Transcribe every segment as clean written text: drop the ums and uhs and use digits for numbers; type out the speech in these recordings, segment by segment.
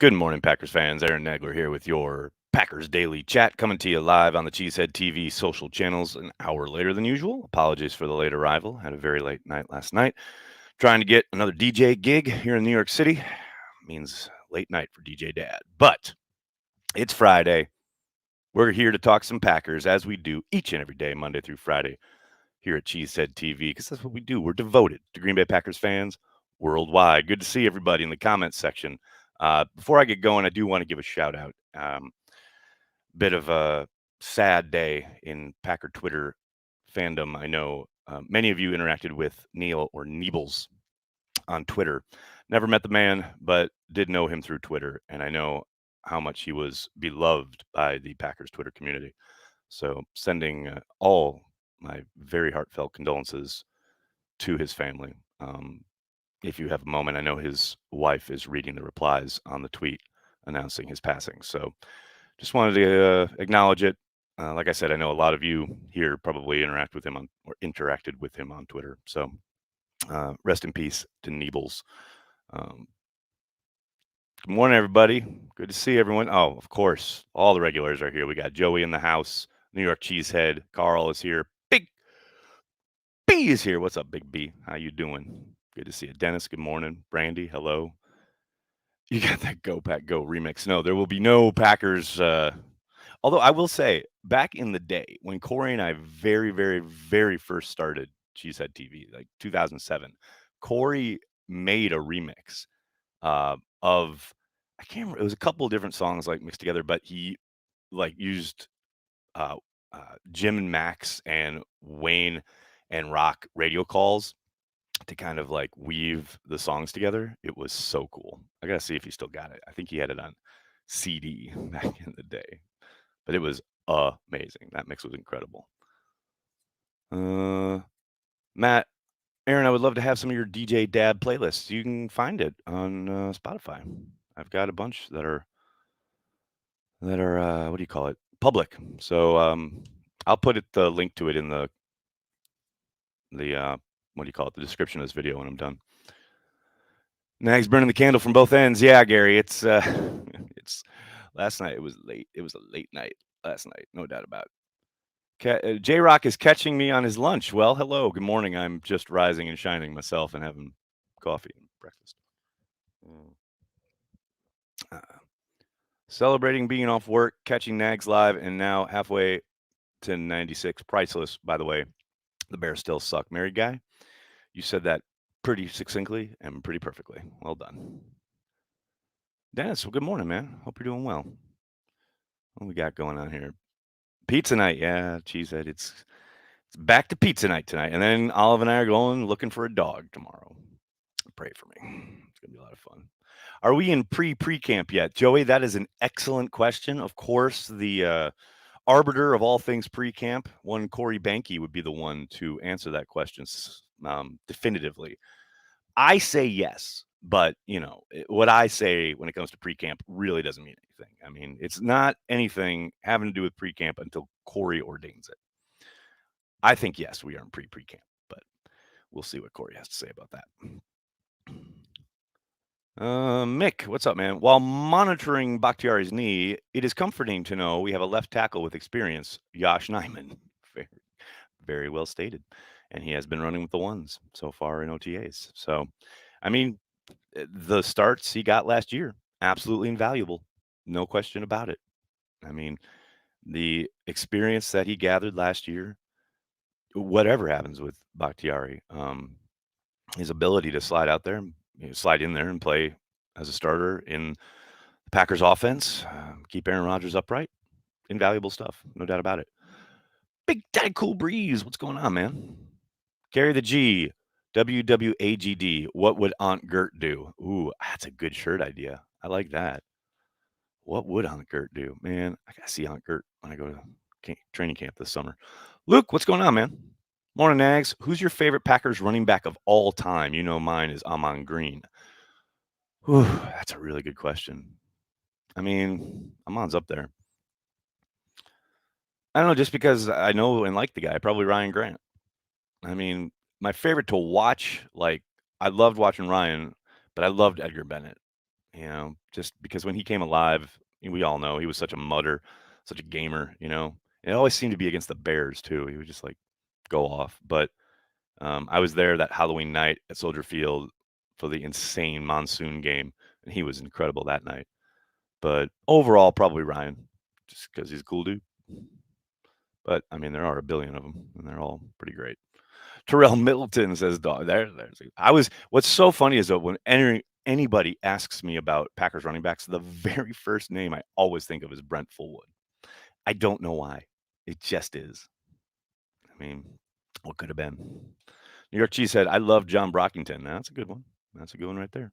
Good morning, Packers fans. Aaron Nagler here with your Packers Daily Chat, coming to you live on the Cheesehead TV social channels an hour later than usual. Apologies for the late arrival. Had a very late night last night. Trying to get another DJ gig here in New York City. Means late night for DJ Dad. But it's Friday. We're here to talk some Packers as we do each and every day, Monday through Friday, here at Cheesehead TV, because that's what we do. We're devoted to Green Bay Packers fans worldwide. Good to see everybody in the comments section. Before I get going, I do want to give a shout out. Bit of a sad day in Packer Twitter fandom. I know many of you interacted with Neil or Niebles on Twitter. Never met the man, but did know him through Twitter, and I know how much he was beloved by the Packers Twitter community. So, sending all my very heartfelt condolences to his family. If you have a moment, I know his wife is reading the replies on the tweet announcing his passing. So, just wanted to acknowledge it. Like I said, I know a lot of you here probably interact with him on or interacted with him on Twitter. So, rest in peace to Niebles. Good morning, everybody. Good to see everyone. Oh, of course, all the regulars are here. We got Joey in the house. New York Cheesehead. Carl is here. Big B is here. What's up, Big B? How you doing? Good to see you. Dennis, good morning. Brandy, hello. You got that Go Pack Go remix. No, there will be no Packers. Although I will say, back in the day when Corey and I very first started Cheesehead TV, like 2007, Corey made a remix of, I can't remember, it was a couple of different songs like mixed together, but he like used uh, Jim and Max and Wayne and Rock radio calls to kind of like weave the songs together. It was so cool. I gotta see if he still got it. I think he had it on CD back in the day, but it was amazing. That mix was incredible. Matt, Aaron, I would love to have some of your DJ Dad playlists. You can find it on Spotify. I've got a bunch that are what do you call it? Public. So I'll put the link to it in the what do you call it? The description of this video when I'm done. Nags burning the candle from both ends. Yeah, Gary, it's it's last night. It was late. It was a late night last night, no doubt about it. J Rock is catching me on his lunch. Well, hello, good morning. I'm just rising and shining myself and having coffee and breakfast. Uh, Celebrating being off work, catching Nags live, and now halfway to 96. Priceless, by the way. The Bears still suck. Married guy, you said that pretty succinctly and pretty perfectly. Well done. Dennis, well, good morning, man. Hope you're doing well. What we got going on here? Pizza night. Yeah, Cheesehead. It's back to pizza night tonight. And then Olive and I are going looking for a dog tomorrow. Pray for me. It's going to be a lot of fun. Are we in pre-camp yet? Joey, that is an excellent question. Of course, the arbiter of all things pre-camp, one Corey Banky, would be the one to answer that question definitively. I say yes, but what I say when it comes to pre-camp really doesn't mean anything. I mean, it's not anything having to do with pre-camp until Corey ordains it. I think yes, we are in pre-camp, but we'll see what Corey has to say about that. Mick, what's up, man? While monitoring Bakhtiari's knee, it is comforting to know we have a left tackle with experience, Josh Nyman. Very, very well stated. And he has been running with the ones so far in OTAs. So, I mean, the starts he got last year, absolutely invaluable. No question about it. I mean, the experience that he gathered last year, whatever happens with Bakhtiari, his ability to slide out there, slide in there and play as a starter in the Packers offense, keep Aaron Rodgers upright, invaluable stuff, no doubt about it. Big Daddy Cool Breeze, what's going on, man? Carry the G, WWAGD. What would Aunt Gert do? Ooh, that's a good shirt idea. I like that. What would Aunt Gert do? Man, I gotta see Aunt Gert when I go to training camp this summer. Luke, what's going on, man? Morning, Nags. Who's your favorite Packers running back of all time? You know mine is Amon Green. Whew, that's a really good question. I mean, Amon's up there. I don't know, just because I know and like the guy, probably Ryan Grant. I mean, my favorite to watch, like, I loved watching Ryan, but I loved Edgar Bennett. just because when he came alive, we all know he was such a mutter, such a gamer. It always seemed to be against the Bears too. He would just like go off. But I was there that Halloween night at Soldier Field for the insane monsoon game, and he was incredible that night. But overall, probably Ryan, just because he's a cool dude. But I mean, there are a billion of them, and they're all pretty great. Terrell Middleton says, "Dog, What's so funny is that when anybody asks me about Packers running backs, the very first name I always think of is Brent Fullwood. I don't know why. It just is. I mean, what could have been? New York Cheese said, "I love John Brockington." That's a good one. That's a good one right there.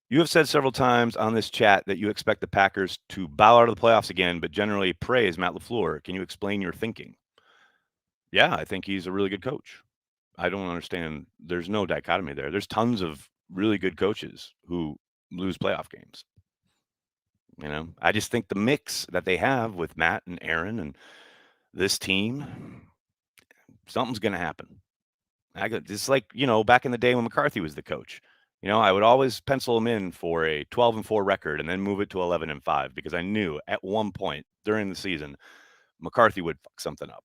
You have said several times on this chat that you expect the Packers to bow out of the playoffs again, but generally praise Matt LaFleur. Can you explain your thinking? Yeah, I think he's a really good coach. I don't understand. There's no dichotomy there. There's tons of really good coaches who lose playoff games. I just think the mix that they have with Matt and Aaron and this team, something's going to happen. It's like, back in the day when McCarthy was the coach. I would always pencil him in for a 12-4 record and then move it to 11-5 because I knew at one point during the season McCarthy would fuck something up.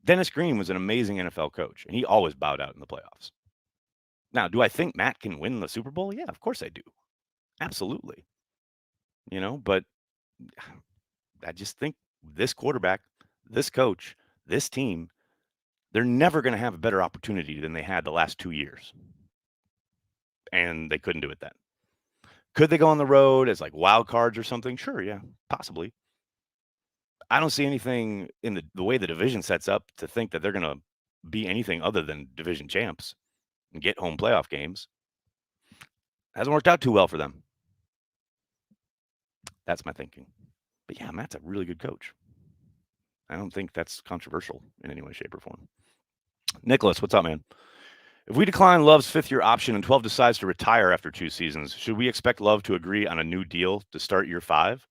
Dennis Green was an amazing NFL coach, and he always bowed out in the playoffs. Now, do I think Matt can win the Super Bowl? Yeah, of course I do. Absolutely. But I just think this quarterback, this coach, this team, they're never going to have a better opportunity than they had the last 2 years. And they couldn't do it then. Could they go on the road as like wild cards or something? Sure, yeah, possibly. I don't see anything in the way the division sets up to think that they're going to be anything other than division champs and get home playoff games. Hasn't worked out too well for them. That's my thinking. But yeah, Matt's a really good coach. I don't think that's controversial in any way, shape, or form. Nicholas, what's up, man? If we decline Love's fifth-year option and 12 decides to retire after 2 seasons, should we expect Love to agree on a new deal to start year 5?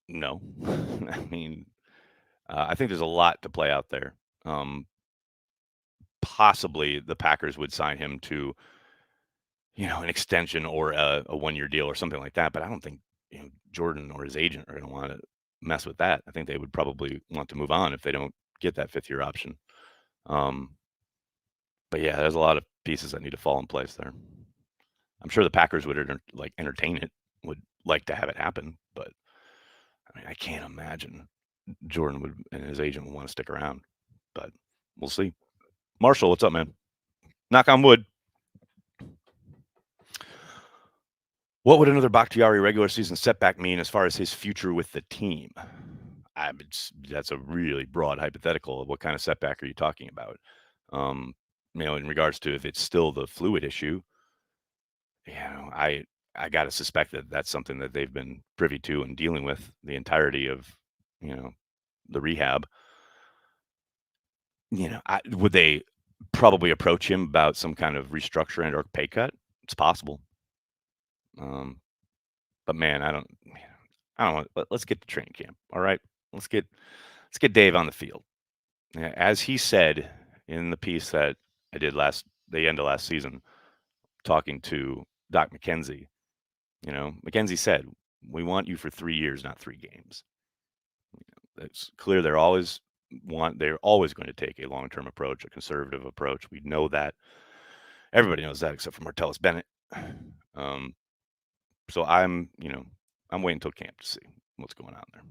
No. I mean, I think there's a lot to play out there. Possibly the Packers would sign him to, an extension or a 1-year deal or something like that. But I don't think Jordan or his agent are going to want to mess with that. I think they would probably want to move on if they don't get that 5th-year option. But yeah, there's a lot of pieces that need to fall in place there. I'm sure the Packers would entertain it, would like to have it happen, but I mean, I can't imagine Jordan and his agent would want to stick around. But we'll see. Marshall, what's up, man? Knock on wood. What would another Bakhtiari regular season setback mean as far as his future with the team? That's a really broad hypothetical. What kind of setback are you talking about? In regards to if it's still the fluid issue, I got to suspect that that's something that they've been privy to and dealing with the entirety of, the rehab. Would they probably approach him about some kind of restructuring or pay cut? It's possible. But man, I don't want. Let's get to training camp. All right, let's get Dave on the field. As he said in the piece that I did the end of last season, talking to Doc McKenzie, McKenzie said, "We want you for 3 years, not 3 games." It's clear they're always going to take a long-term approach, a conservative approach. We know that. Everybody knows that except for Martellus Bennett. So I'm waiting until camp to see what's going on there.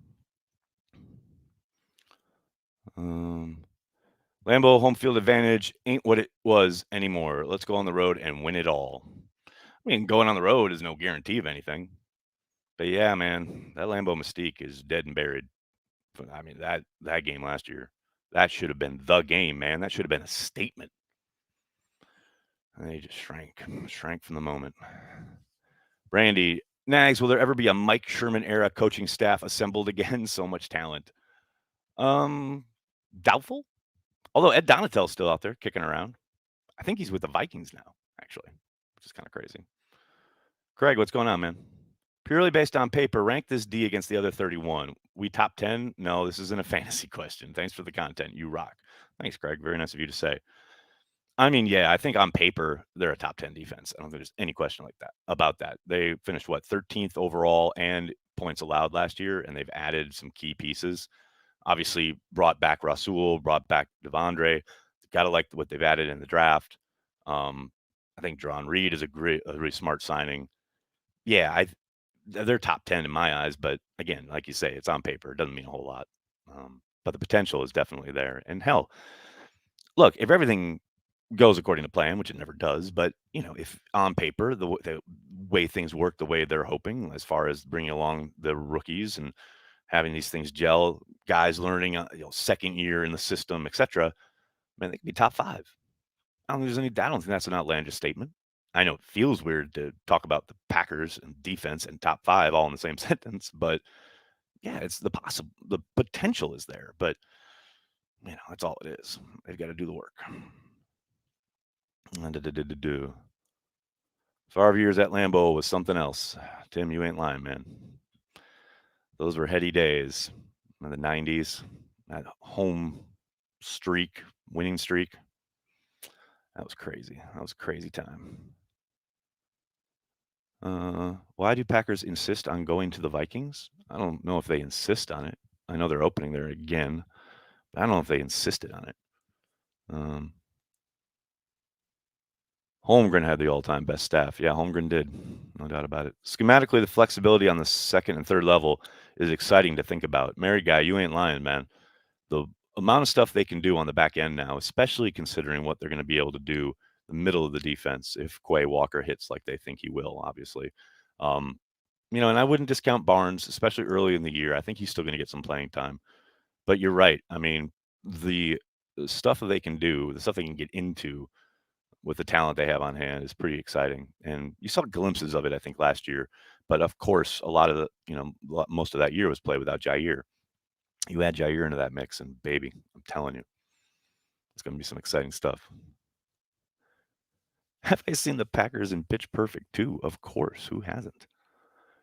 Lambeau home field advantage ain't what it was anymore. Let's go on the road and win it all. I mean, going on the road is no guarantee of anything. But yeah, man, that Lambeau mystique is dead and buried. I mean, that game last year, that should have been the game, man. That should have been a statement. And they just shrank from the moment. Brandy, Nags, will there ever be a Mike Sherman era coaching staff assembled again? So much talent. Doubtful. Although Ed Donatell's still out there kicking around. I think he's with the Vikings now, actually, which is kind of crazy. Craig, what's going on, man? Purely based on paper, rank this D against the other 31. We top 10? No, this isn't a fantasy question. Thanks for the content. You rock. Thanks, Craig. Very nice of you to say. I mean, yeah, I think on paper they're a top 10 defense. I don't think there's any question like that about that. They finished what 13th overall and points allowed last year, and they've added some key pieces. Obviously, brought back Rasul, brought back Devondre. Got to like what they've added in the draft. I think John Reed is a really smart signing. Yeah, they're top 10 in my eyes, but again, like you say, it's on paper. It doesn't mean a whole lot. But the potential is definitely there. And hell, look, if everything goes according to plan, which it never does, but if on paper the way things work, the way they're hoping, as far as bringing along the rookies and having these things gel, guys learning, second year in the system, etc. Man, they could be top 5. I don't think there's any. I don't think that's an outlandish statement. I know it feels weird to talk about the Packers and defense and top 5 all in the same sentence, but yeah, it's the potential is there, but that's all it is. They've got to do the work. Favre years at Lambeau was something else. Tim, you ain't lying, man. Those were heady days in the 90s. That home streak, winning streak. That was crazy. That was a crazy time. Why do Packers insist on going to the Vikings? I don't know if they insist on it. I know they're opening there again, but I don't know if they insisted on it. Holmgren had the all-time best staff. Yeah, Holmgren did. No doubt about it. Schematically, the flexibility on the second and third level is exciting to think about. Mary Guy, you ain't lying, man. The amount of stuff they can do on the back end now, especially considering what they're going to be able to do the middle of the defense if Quay Walker hits like they think he will, obviously. And I wouldn't discount Barnes, especially early in the year. I think he's still going to get some playing time. But you're right. I mean, the stuff that they can do, the stuff they can get into with the talent they have on hand is pretty exciting. And you saw glimpses of it, I think, last year. But of course, a lot of most of that year was played without Jair. You add Jair into that mix, and baby, I'm telling you, it's going to be some exciting stuff. Have I seen the Packers in Pitch Perfect too? Of course. Who hasn't?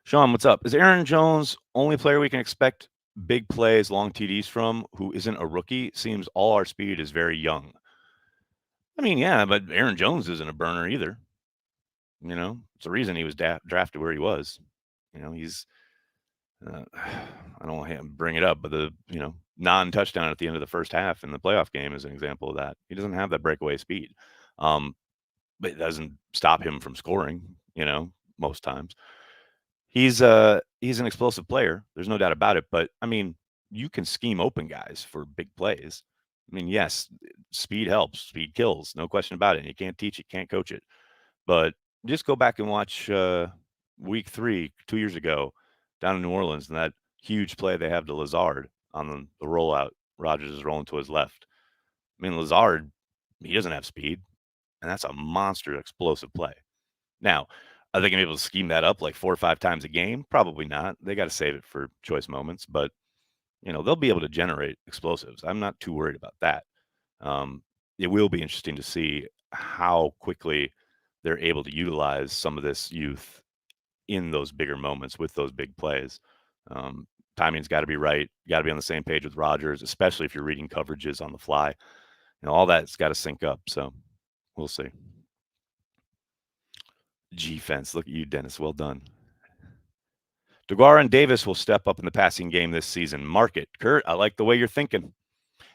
Sean, what's up? Is Aaron Jones only player we can expect big plays, long TDs from who isn't a rookie? Seems all our speed is very young. I mean, yeah, but Aaron Jones isn't a burner either. It's a reason he was drafted where he was. He's I don't want to bring it up, but the non-touchdown at the end of the first half in the playoff game is an example of that. He doesn't have that breakaway speed, but it doesn't stop him from scoring. Most times he's an explosive player. There's no doubt about it. But I mean, you can scheme open guys for big plays. I mean, yes, speed helps. Speed kills. No question about it. You can't teach it, can't coach it. But just go back and watch week 3, 2 years ago down in New Orleans and that huge play they have to Lazard on the rollout. Rodgers is rolling to his left. I mean, Lazard, he doesn't have speed, and that's a monster explosive play. Now, are they going to be able to scheme that up like 4 or 5 times a game? Probably not. They got to save it for choice moments, but they'll be able to generate explosives. I'm not too worried about that. It will be interesting to see how quickly they're able to utilize some of this youth in those bigger moments with those big plays. Timing's got to be right. You got to be on the same page with Rodgers, especially if you're reading coverages on the fly. All that's got to sync up. So we'll see. G-fence. Look at you, Dennis. Well done. DeGuara and Davis will step up in the passing game this season. Mark it. Kurt, I like the way you're thinking.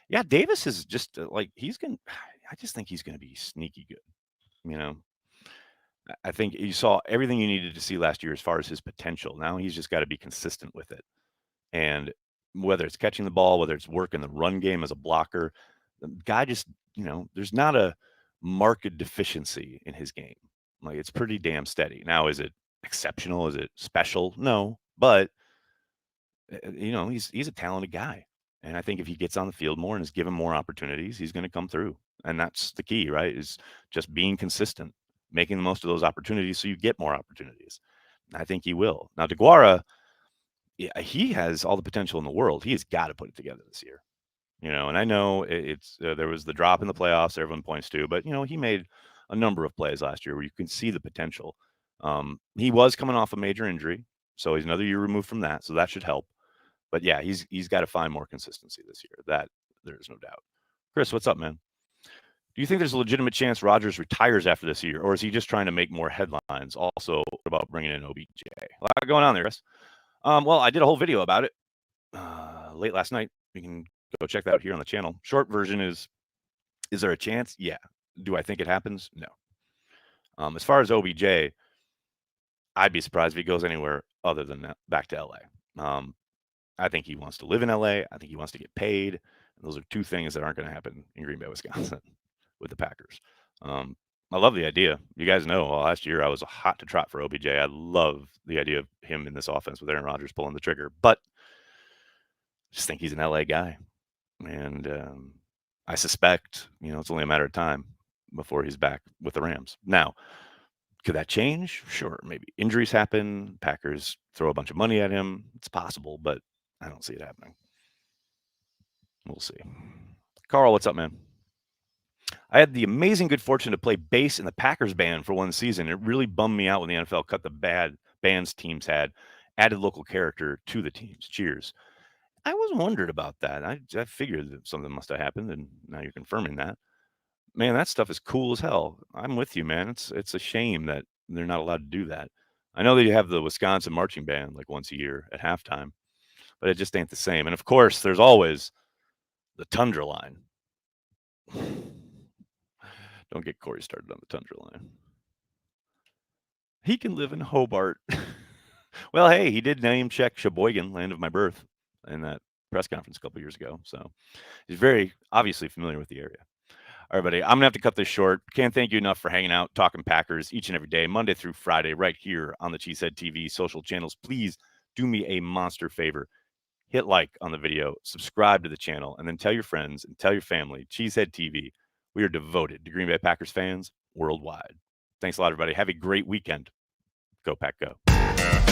Yeah, Davis is just I just think he's going to be sneaky good. I think you saw everything you needed to see last year as far as his potential. Now he's just got to be consistent with it. And whether it's catching the ball, whether it's working the run game as a blocker, the guy just, there's not a marked deficiency in his game. Like, it's pretty damn steady. Now, is it exceptional? Is it special? No, but he's a talented guy. And I think if he gets on the field more and is given more opportunities, he's going to come through. And that's the key, right? Is just being consistent, making the most of those opportunities so you get more opportunities. And I think he will. Now, DeGuara, yeah, he has all the potential in the world. He has got to put it together this year. And I know it's there was the drop in the playoffs everyone points to, but he made a number of plays last year where you can see the potential. He was coming off a major injury, so he's another year removed from that, so that should help. But yeah, he's got to find more consistency this year. That there's no doubt. Chris, what's up, man? Do you think there's a legitimate chance Rodgers retires after this year, or is he just trying to make more headlines? Also, what about bringing in OBJ? A lot going on there, Chris. Well, I did a whole video about it late last night. You can go check that out here on the channel. Short version is there a chance? Yeah. Do I think it happens? No. As far as OBJ, I'd be surprised if he goes anywhere other than that, back to LA. I think he wants to live in LA. I think he wants to get paid. Those are two things that aren't going to happen in Green Bay, Wisconsin with the Packers. I love the idea. You guys know last year I was hot to trot for OBJ. I love the idea of him in this offense with Aaron Rodgers pulling the trigger, but I just think he's an LA guy. And I suspect, it's only a matter of time before he's back with the Rams. Now, could that change? Sure. Maybe injuries happen. Packers throw a bunch of money at him. It's possible, but I don't see it happening. We'll see. Carl, what's up, man? I had the amazing good fortune to play bass in the Packers band for one season. It really bummed me out when the NFL cut the bad bands teams had, added local character to the teams. Cheers. I was wondered about that. I figured that something must have happened, and now you're confirming that. Man, that stuff is cool as hell. I'm with you, man. It's a shame that they're not allowed to do that. I know that you have the Wisconsin marching band like once a year at halftime, but it just ain't the same. And of course, there's always the Tundra line. Don't get Corey started on the Tundra line. He can live in Hobart. Well, hey, he did name check Sheboygan, land of my birth, in that press conference a couple years ago. So he's very obviously familiar with the area. All right, buddy, I'm going to have to cut this short. Can't thank you enough for hanging out, talking Packers each and every day, Monday through Friday, right here on the Cheesehead TV social channels. Please do me a monster favor. Hit like on the video, subscribe to the channel, and then tell your friends and tell your family, Cheesehead TV, we are devoted to Green Bay Packers fans worldwide. Thanks a lot, everybody. Have a great weekend. Go Pack Go.